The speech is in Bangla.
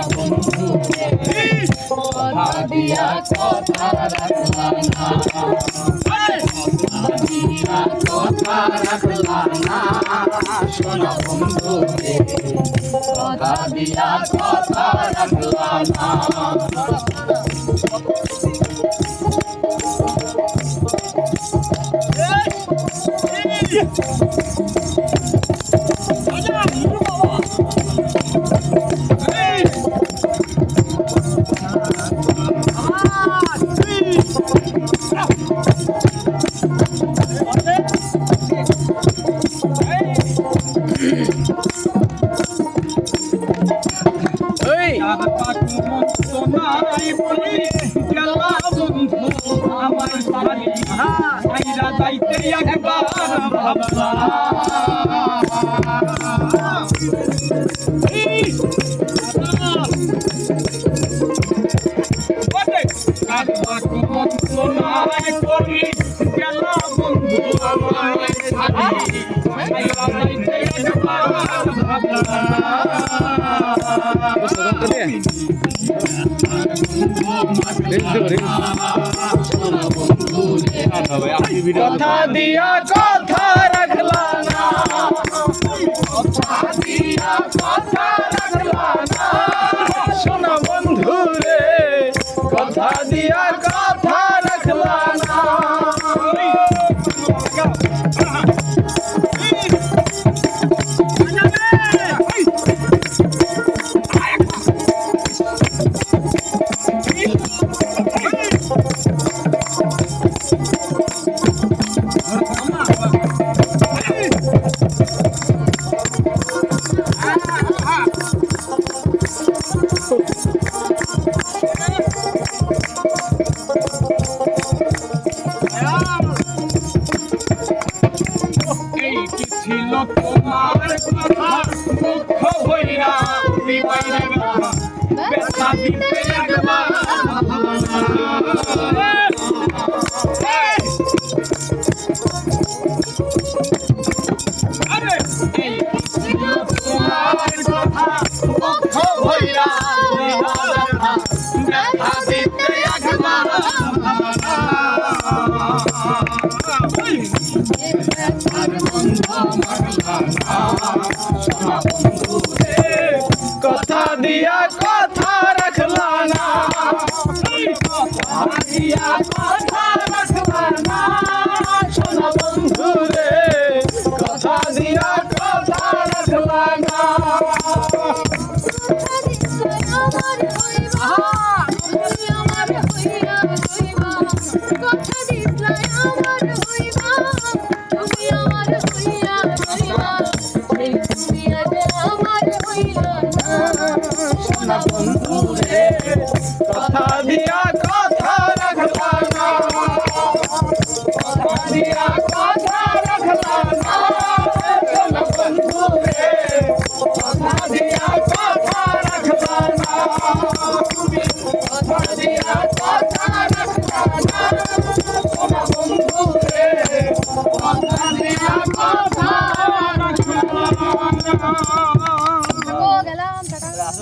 বন্ধু কথা দিয়া কথা রাখলা না কথা রাখলা না সোনা বন্ধু কথা দিয়া কথা রাখলা না কথা দিয়া কথা রাখলা না কথা দিয়া কথা রাখলা না সোনা বন্ধু রে কথা দিয়া কথা রাখলা না ছিল তোমার কথা দুঃখ হইয়া দিবাইরে ব্যথা দিতে একবার আরে এই ছিল তোমার কথা দুঃখ হইয়া ব্যথা দিতে একবার কথা দিয়া কথা রাখলা না কথা দিয়া কথা রাখলা না সোনা বন্ধু রে কথা দিয়া কথা রাখলা না বন্ধু রে কথা দিয়া কথা রাখলা না কথা দিয়া কথা রাখলা না বন্ধু রে কথা দিয়া কথা রাখলা না কথা দিয়া